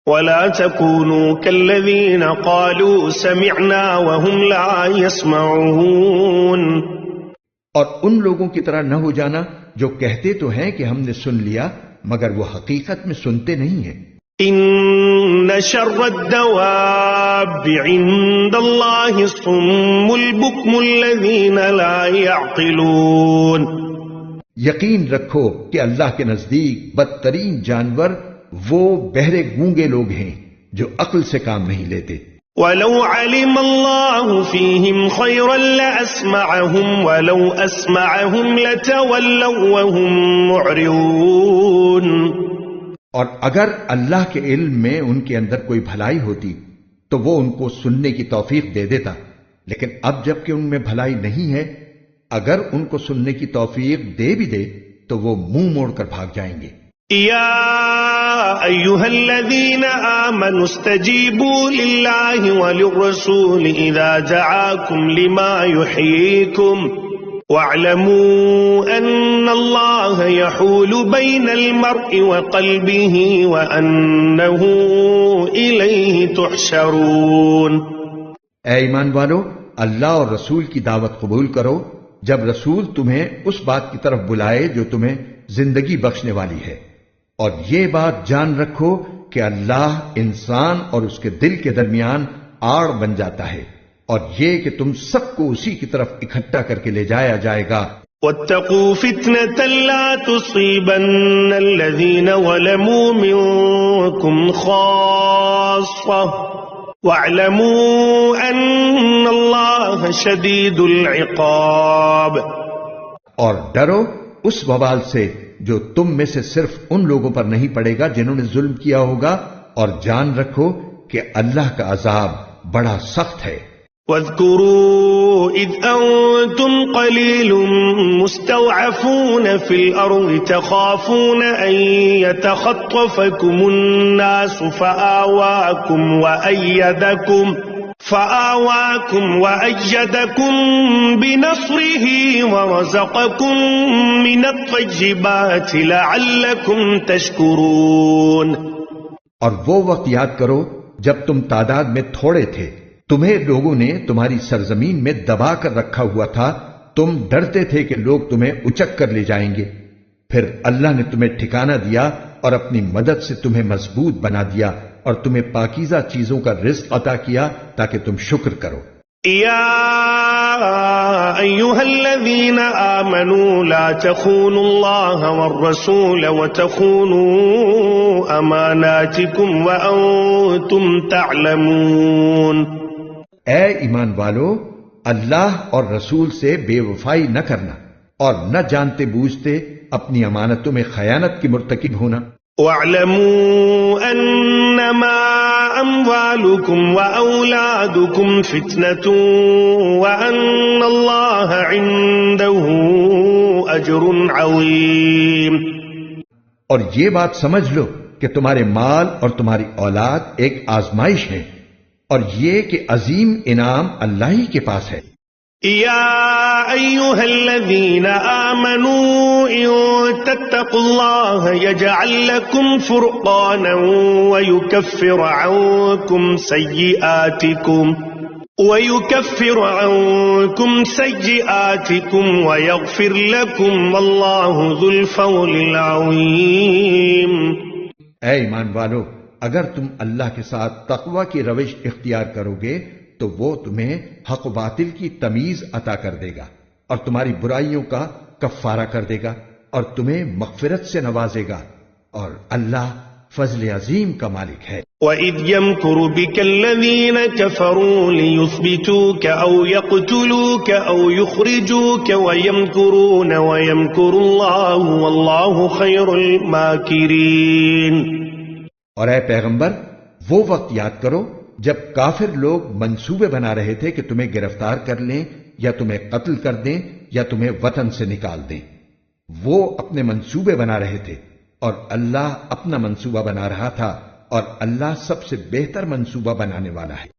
ولا تكونوا كالذين قالوا سمعنا وهم لا يسمعون، اور ان لوگوں کی طرح نہ ہو جانا جو کہتے تو ہیں کہ ہم نے سن لیا مگر وہ حقیقت میں سنتے نہیں ہیں۔ ان شر الدواب عند الله الصم البكم الذين لا يعقلون، یقین رکھو کہ اللہ کے نزدیک بدترین جانور وہ بہرے گونگے لوگ ہیں جو عقل سے کام نہیں لیتے۔ ولو علم الله فيهم خيرا لأسمعهم ولو أسمعهم لتولوا وهم معرضون، اور اگر اللہ کے علم میں ان کے اندر کوئی بھلائی ہوتی تو وہ ان کو سننے کی توفیق دے دیتا، لیکن اب جب کہ ان میں بھلائی نہیں ہے، اگر ان کو سننے کی توفیق دے بھی دے تو وہ منہ موڑ کر بھاگ جائیں گے۔ يا أيها الذين آمنوا استجيبوا لله وللرسول إذا دعاكم لما يحييكم واعلموا أن الله يحول بين المرء وقلبه وأنه إليه تحشرون۔ اے ایمان والو، اللہ اور رسول کی دعوت قبول کرو جب رسول تمہیں اس بات کی طرف بلائے جو تمہیں زندگی بخشنے والی ہے، اور یہ بات جان رکھو کہ اللہ انسان اور اس کے دل کے درمیان آڑ بن جاتا ہے، اور یہ کہ تم سب کو اسی کی طرف اکٹھا کر کے لے جایا جائے گا۔ واتقوا فتنة لا تصيبن الذين ظلموا منكم خاصة واعلموا أن الله شديد العقاب، اور ڈرو اس وبال سے جو تم میں سے صرف ان لوگوں پر نہیں پڑے گا جنہوں نے ظلم کیا ہوگا، اور جان رکھو کہ اللہ کا عذاب بڑا سخت ہے۔ واذكروا إذ أنتم قليل مستضعفون في الأرض تخافون أن يتخطفكم الناس فآواكم وأيدكم بنصره ورزقكم من الطيبات لعلكم تشكرون۔ اور وہ وقت یاد کرو جب تم تعداد میں تھوڑے تھے، تمہیں لوگوں نے تمہاری سرزمین میں دبا کر رکھا ہوا تھا، تم ڈرتے تھے کہ لوگ تمہیں اچک کر لے جائیں گے، پھر اللہ نے تمہیں ٹھکانہ دیا اور اپنی مدد سے تمہیں مضبوط بنا دیا اور تمہیں پاکیزہ چیزوں کا رزق عطا کیا تاکہ تم شکر کرو۔ یا ایھا الذین آمنوا لا تخونوا اللہ والرسول وتخونوا اماناتکم وانتم تعلمون۔ اے ایمان والو، اللہ اور رسول سے بے وفائی نہ کرنا اور نہ جانتے بوجھتے اپنی امانتوں میں خیانت کی مرتکب ہونا۔ وَاعْلَمُوا أَنَّمَا أَمْوَالُكُمْ وَأَوْلَادُكُمْ فِتْنَةٌ وَأَنَّ اللَّهَ عِندَهُ أَجْرٌ عَظِيمٌ۔ اور یہ بات سمجھ لو کہ تمہارے مال اور تمہاری اولاد ایک آزمائش ہے، اور یہ کہ عظیم انعام اللہ ہی کے پاس ہے۔ يا أيها الذين آمنوا إن تتقوا الله يجعل لكم فرقانا ويكفر عنكم سيئاتكم ويغفر لكم والله ذو الفضل العظيم۔ اے ایمان والو، اگر تم اللہ کے ساتھ تقوی کی روش اختیار کرو گے تو وہ تمہیں حق و باطل کی تمیز عطا کر دے گا اور تمہاری برائیوں کا کفارہ کر دے گا اور تمہیں مغفرت سے نوازے گا، اور اللہ فضل عظیم کا مالک ہے۔ وَإِذْ يَمْكُرُ بِكَ الَّذِينَ كَفَرُوا لِيُثْبِتُوكَ أَوْ يَقْتُلُوكَ أَوْ يُخْرِجُوكَ وَيَمْكُرُونَ وَيَمْكُرُ اللَّهُ وَاللَّهُ خَيْرُ الْمَاكِرِينَ۔ اور اے پیغمبر، وہ وقت یاد کرو جب کافر لوگ منصوبے بنا رہے تھے کہ تمہیں گرفتار کر لیں یا تمہیں قتل کر دیں یا تمہیں وطن سے نکال دیں۔ وہ اپنے منصوبے بنا رہے تھے اور اللہ اپنا منصوبہ بنا رہا تھا، اور اللہ سب سے بہتر منصوبہ بنانے والا ہے۔